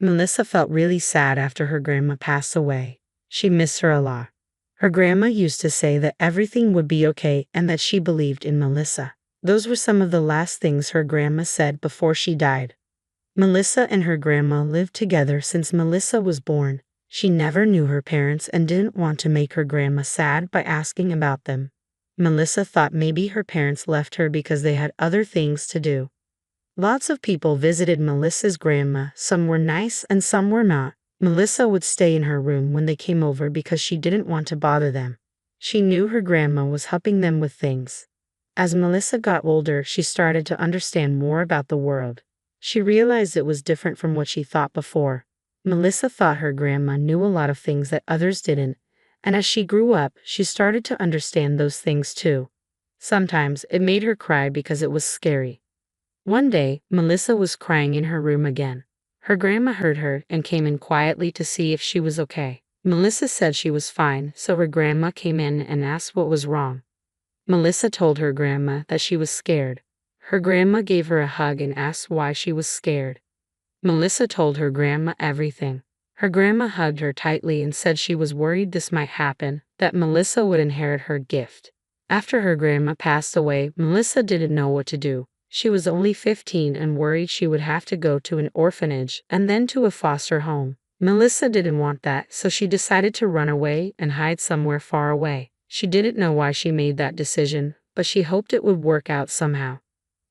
Melissa felt really sad after her grandma passed away. She missed her a lot. Her grandma used to say that everything would be okay and that she believed in Melissa. Those were some of the last things her grandma said before she died. Melissa and her grandma lived together since Melissa was born. She never knew her parents and didn't want to make her grandma sad by asking about them. Melissa thought maybe her parents left her because they had other things to do. Lots of people visited Melissa's grandma. Some were nice and some were not. Melissa would stay in her room when they came over because she didn't want to bother them. She knew her grandma was helping them with things. As Melissa got older, she started to understand more about the world. She realized it was different from what she thought before. Melissa thought her grandma knew a lot of things that others didn't, and as she grew up, she started to understand those things too. Sometimes it made her cry because it was scary. One day, Melissa was crying in her room again. Her grandma heard her and came in quietly to see if she was okay. Melissa said she was fine, so her grandma came in and asked what was wrong. Melissa told her grandma that she was scared. Her grandma gave her a hug and asked why she was scared. Melissa told her grandma everything. Her grandma hugged her tightly and said she was worried this might happen, that Melissa would inherit her gift. After her grandma passed away, Melissa didn't know what to do. She was only 15 and worried she would have to go to an orphanage and then to a foster home. Melissa didn't want that, so she decided to run away and hide somewhere far away. She didn't know why she made that decision, but she hoped it would work out somehow.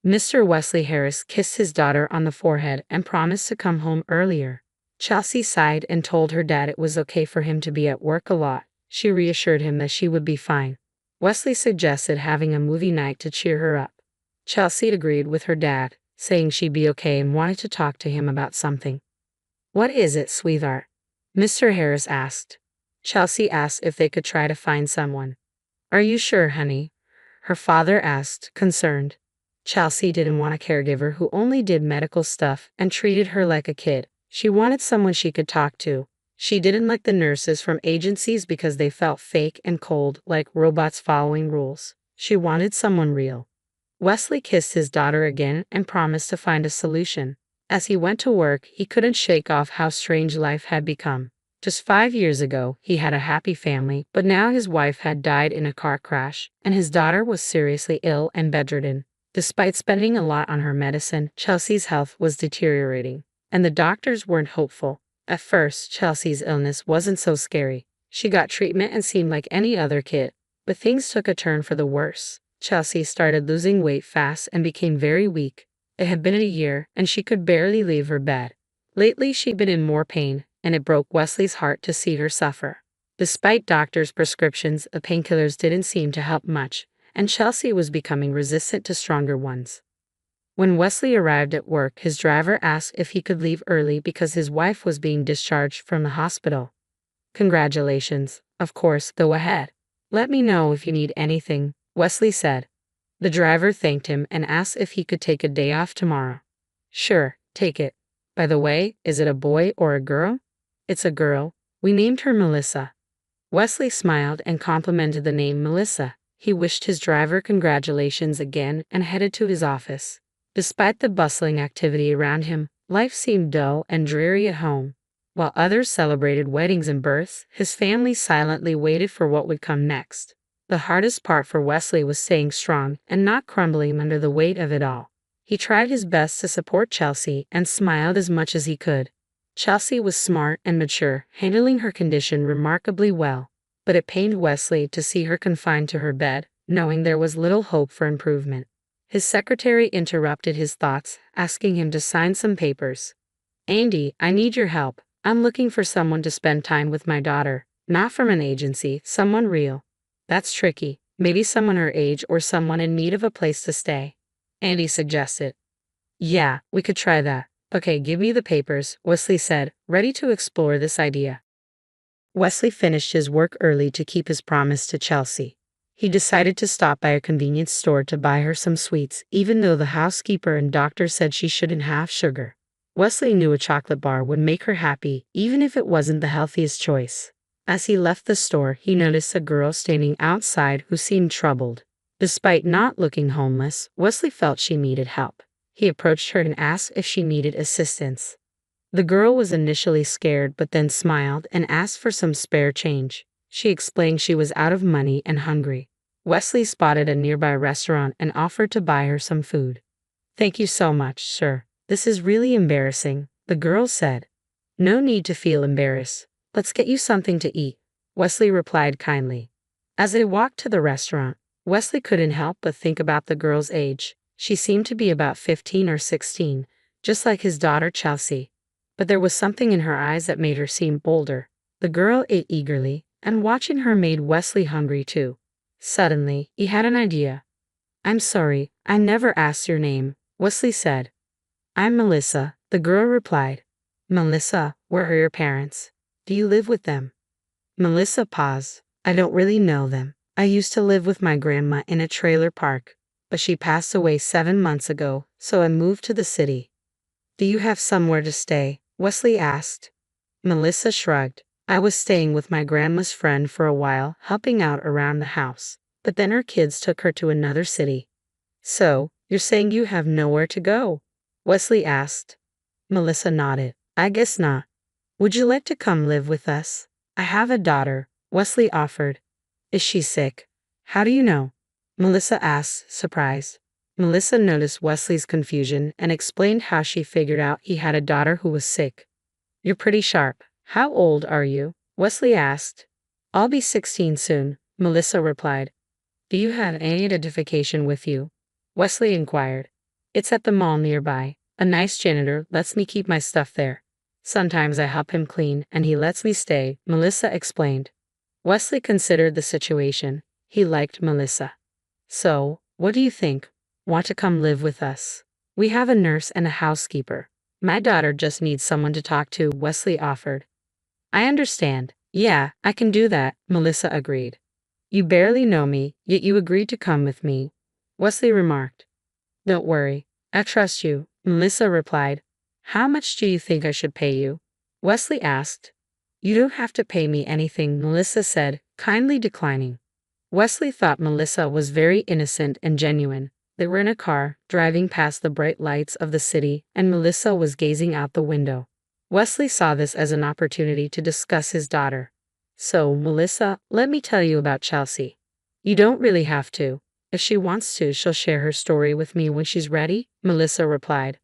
Mr. Wesley Harris kissed his daughter on the forehead and promised to come home earlier. Chelsea sighed and told her dad it was okay for him to be at work a lot. She reassured him that she would be fine. Wesley suggested having a movie night to cheer her up. Chelsea agreed with her dad, saying she'd be okay and wanted to talk to him about something. "What is it, sweetheart?" Mr. Harris asked. Chelsea asked if they could try to find someone. "Are you sure, honey?" her father asked, concerned. Chelsea didn't want a caregiver who only did medical stuff and treated her like a kid. She wanted someone she could talk to. She didn't like the nurses from agencies because they felt fake and cold, like robots following rules. She wanted someone real. Wesley kissed his daughter again and promised to find a solution. As he went to work, he couldn't shake off how strange life had become. Just 5 years ago, he had a happy family, but now his wife had died in a car crash, and his daughter was seriously ill and bedridden. Despite spending a lot on her medicine, Chelsea's health was deteriorating, and the doctors weren't hopeful. At first, Chelsea's illness wasn't so scary. She got treatment and seemed like any other kid, but things took a turn for the worse. Chelsea started losing weight fast and became very weak. It had been a year, and she could barely leave her bed. Lately, she'd been in more pain, and it broke Wesley's heart to see her suffer. Despite doctors' prescriptions, the painkillers didn't seem to help much, and Chelsea was becoming resistant to stronger ones. When Wesley arrived at work, his driver asked if he could leave early because his wife was being discharged from the hospital. "Congratulations. Of course, go ahead. Let me know if you need anything," Wesley said. The driver thanked him and asked if he could take a day off tomorrow. "Sure, take it. By the way, is it a boy or a girl?" "It's a girl. We named her Melissa." Wesley smiled and complimented the name Melissa. He wished his driver congratulations again and headed to his office. Despite the bustling activity around him, life seemed dull and dreary at home. While others celebrated weddings and births, his family silently waited for what would come next. The hardest part for Wesley was staying strong and not crumbling under the weight of it all. He tried his best to support Chelsea and smiled as much as he could. Chelsea was smart and mature, handling her condition remarkably well, but it pained Wesley to see her confined to her bed, knowing there was little hope for improvement. His secretary interrupted his thoughts, asking him to sign some papers. "Andy, I need your help. I'm looking for someone to spend time with my daughter, not from an agency, someone real." "That's tricky. Maybe someone her age or someone in need of a place to stay," Andy suggested. "Yeah, we could try that. Okay, give me the papers," Wesley said, ready to explore this idea. Wesley finished his work early to keep his promise to Chelsea. He decided to stop by a convenience store to buy her some sweets, even though the housekeeper and doctor said she shouldn't have sugar. Wesley knew a chocolate bar would make her happy, even if it wasn't the healthiest choice. As he left the store, he noticed a girl standing outside who seemed troubled. Despite not looking homeless, Wesley felt she needed help. He approached her and asked if she needed assistance. The girl was initially scared but then smiled and asked for some spare change. She explained she was out of money and hungry. Wesley spotted a nearby restaurant and offered to buy her some food. "Thank you so much, sir. This is really embarrassing," the girl said. "No need to feel embarrassed. Let's get you something to eat," Wesley replied kindly. As they walked to the restaurant, Wesley couldn't help but think about the girl's age. She seemed to be about 15 or 16, just like his daughter Chelsea. But there was something in her eyes that made her seem bolder. The girl ate eagerly, and watching her made Wesley hungry too. Suddenly, he had an idea. "I'm sorry, I never asked your name," Wesley said. "I'm Melissa," the girl replied. "Melissa, where are your parents? Do you live with them?" Melissa paused. "I don't really know them. I used to live with my grandma in a trailer park, but she passed away 7 months ago, so I moved to the city." "Do you have somewhere to stay?" Wesley asked. Melissa shrugged. "I was staying with my grandma's friend for a while, helping out around the house, but then her kids took her to another city." "So, you're saying you have nowhere to go?" Wesley asked. Melissa nodded. "I guess not. Would you like to come live with us? I have a daughter," Wesley offered. "Is she sick?" "How do you know?" Melissa asked, surprised. Melissa noticed Wesley's confusion and explained how she figured out he had a daughter who was sick. "You're pretty sharp. How old are you?" Wesley asked. "I'll be 16 soon," Melissa replied. "Do you have any identification with you?" Wesley inquired. "It's at the mall nearby. A nice janitor lets me keep my stuff there. Sometimes I help him clean and he lets me stay," Melissa explained. Wesley considered the situation. He liked Melissa. "So, what do you think? Want to come live with us? We have a nurse and a housekeeper. My daughter just needs someone to talk to," Wesley offered. "I understand. Yeah, I can do that," Melissa agreed. "You barely know me, yet you agreed to come with me," Wesley remarked. "Don't worry. I trust you," Melissa replied. "How much do you think I should pay you?" Wesley asked. "You don't have to pay me anything," Melissa said, kindly declining. Wesley thought Melissa was very innocent and genuine. They were in a car, driving past the bright lights of the city, and Melissa was gazing out the window. Wesley saw this as an opportunity to discuss his daughter. "So, Melissa, let me tell you about Chelsea." "You don't really have to. If she wants to, she'll share her story with me when she's ready," Melissa replied.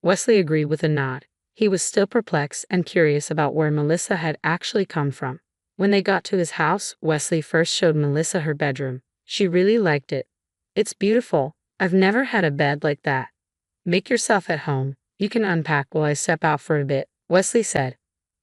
Wesley agreed with a nod. He was still perplexed and curious about where Melissa had actually come from. When they got to his house, Wesley first showed Melissa her bedroom. She really liked it. "It's beautiful. I've never had a bed like that." "Make yourself at home. You can unpack while I step out for a bit," Wesley said.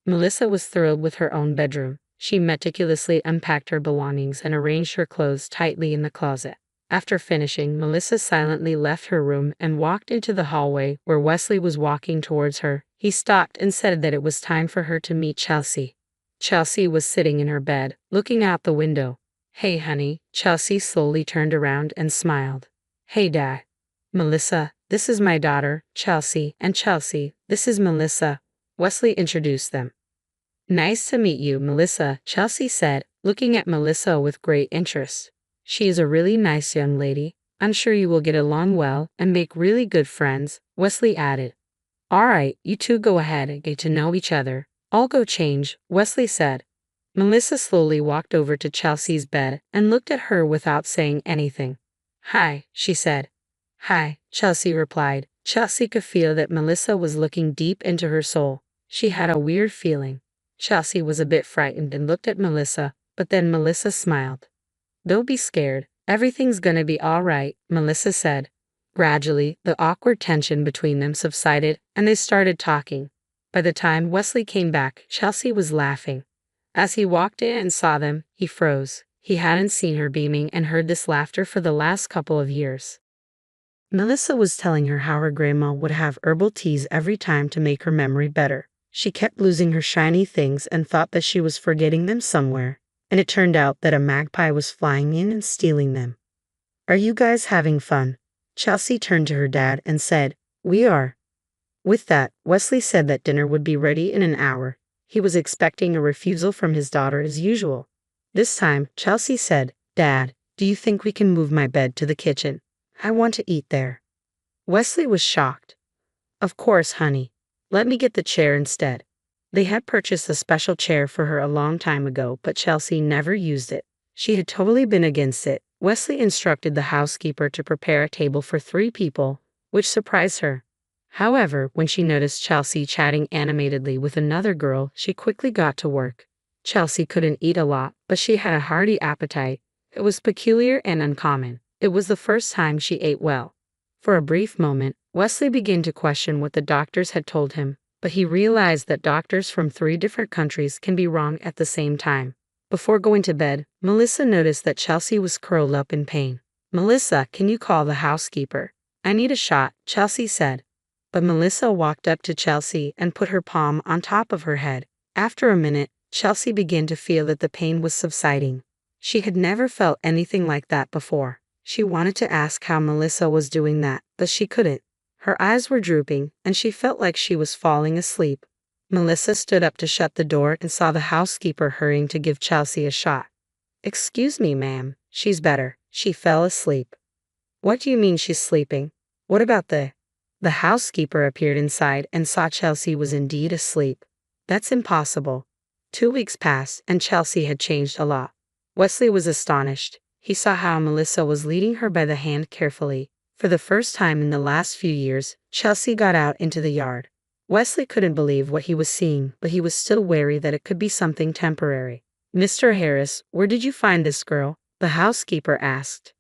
Melissa was thrilled with her own bedroom. She meticulously unpacked her belongings and arranged her clothes tightly in the closet. After finishing, Melissa silently left her room and walked into the hallway where Wesley was walking towards her. He stopped and said that it was time for her to meet Chelsea. Chelsea was sitting in her bed, looking out the window. "Hey, honey." Chelsea slowly turned around and smiled. "Hey, Dad." "Melissa, this is my daughter, Chelsea, and Chelsea, this is Melissa." Wesley introduced them. "Nice to meet you, Melissa," Chelsea said, looking at Melissa with great interest. "She is a really nice young lady. I'm sure you will get along well and make really good friends," Wesley added. "All right, you two go ahead and get to know each other. I'll go change," Wesley said. Melissa slowly walked over to Chelsea's bed and looked at her without saying anything. "Hi," she said. "Hi," Chelsea replied. Chelsea could feel that Melissa was looking deep into her soul. She had a weird feeling. Chelsea was a bit frightened and looked at Melissa, but then Melissa smiled. "Don't be scared. Everything's gonna be all right," Melissa said. Gradually, the awkward tension between them subsided, and they started talking. By the time Wesley came back, Chelsea was laughing. As he walked in and saw them, he froze. He hadn't seen her beaming and heard this laughter for the last couple of years. Melissa was telling her how her grandma would have herbal teas every time to make her memory better. She kept losing her shiny things and thought that she was forgetting them somewhere, and it turned out that a magpie was flying in and stealing them. "Are you guys having fun?" Chelsea turned to her dad and said, "We are." With that, Wesley said that dinner would be ready in an hour. He was expecting a refusal from his daughter as usual. This time, Chelsea said, "Dad, do you think we can move my bed to the kitchen? I want to eat there." Wesley was shocked. "Of course, honey. Let me get the chair instead. They had purchased a special chair for her a long time ago, but Chelsea never used it. She had totally been against it. Wesley instructed the housekeeper to prepare a table for 3 people, which surprised her. However, when she noticed Chelsea chatting animatedly with another girl, she quickly got to work. Chelsea couldn't eat a lot, but she had a hearty appetite. It was peculiar and uncommon. It was the first time she ate well. For a brief moment, Wesley began to question what the doctors had told him, but he realized that doctors from 3 different countries can be wrong at the same time. Before going to bed, Melissa noticed that Chelsea was curled up in pain. "Melissa, can you call the housekeeper? I need a shot," Chelsea said. But Melissa walked up to Chelsea and put her palm on top of her head. After a minute, Chelsea began to feel that the pain was subsiding. She had never felt anything like that before. She wanted to ask how Melissa was doing that, but she couldn't. Her eyes were drooping, and she felt like she was falling asleep. Melissa stood up to shut the door and saw the housekeeper hurrying to give Chelsea a shot. "Excuse me, ma'am, she's better. She fell asleep." "What do you mean she's sleeping? What about the—" The housekeeper appeared inside and saw Chelsea was indeed asleep. "That's impossible." 2 weeks passed, and Chelsea had changed a lot. Wesley was astonished. He saw how Melissa was leading her by the hand carefully. For the first time in the last few years, Chelsea got out into the yard. Wesley couldn't believe what he was seeing, but he was still wary that it could be something temporary. "Mr. Harris, where did you find this girl?" the housekeeper asked.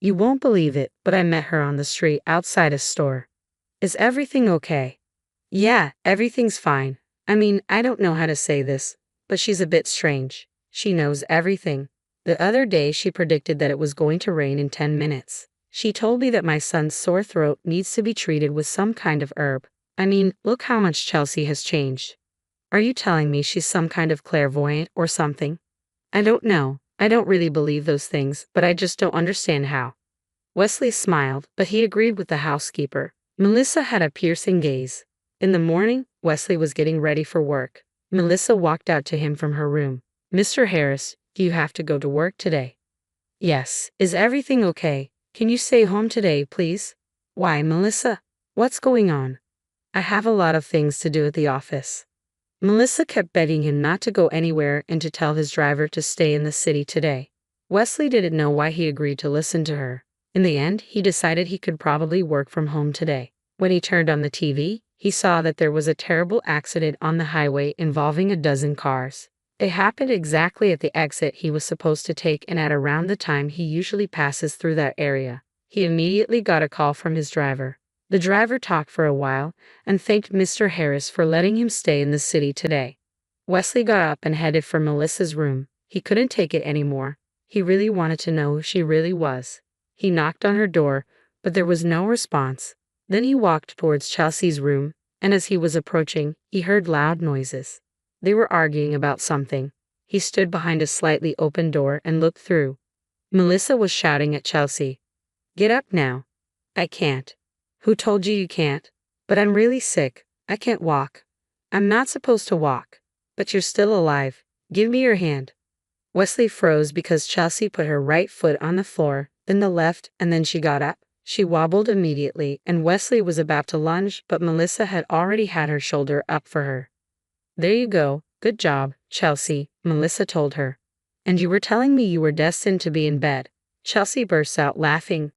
"You won't believe it, but I met her on the street outside a store." "Is everything okay?" "Yeah, everything's fine. I mean, I don't know how to say this, but she's a bit strange. She knows everything. The other day she predicted that it was going to rain in 10 minutes. She told me that my son's sore throat needs to be treated with some kind of herb. I mean, look how much Chelsea has changed. Are you telling me she's some kind of clairvoyant or something?" "I don't know. I don't really believe those things, but I just don't understand how." Wesley smiled, but he agreed with the housekeeper. Melissa had a piercing gaze. In the morning, Wesley was getting ready for work. Melissa walked out to him from her room. "Mr. Harris, do you have to go to work today?" "Yes. Is everything okay? Can you stay home today, please?" "Why, Melissa? What's going on?" "I have a lot of things to do at the office." Melissa kept begging him not to go anywhere and to tell his driver to stay in the city today. Wesley didn't know why he agreed to listen to her. In the end, he decided he could probably work from home today. When he turned on the TV, he saw that there was a terrible accident on the highway involving a dozen cars. It happened exactly at the exit he was supposed to take and at around the time he usually passes through that area. He immediately got a call from his driver. The driver talked for a while and thanked Mr. Harris for letting him stay in the city today. Wesley got up and headed for Melissa's room. He couldn't take it anymore. He really wanted to know who she really was. He knocked on her door, but there was no response. Then he walked towards Chelsea's room, and as he was approaching, he heard loud noises. They were arguing about something. He stood behind a slightly open door and looked through. Melissa was shouting at Chelsea. "Get up now." "I can't." "Who told you you can't?" "But I'm really sick. I can't walk." "I'm not supposed to walk." "But you're still alive. Give me your hand." Wesley froze because Chelsea put her right foot on the floor, then the left, and then she got up. She wobbled immediately, and Wesley was about to lunge, but Melissa had already had her shoulder up for her. "There you go. Good job, Chelsea," Melissa told her. "And you were telling me you were destined to be in bed." Chelsea burst out laughing.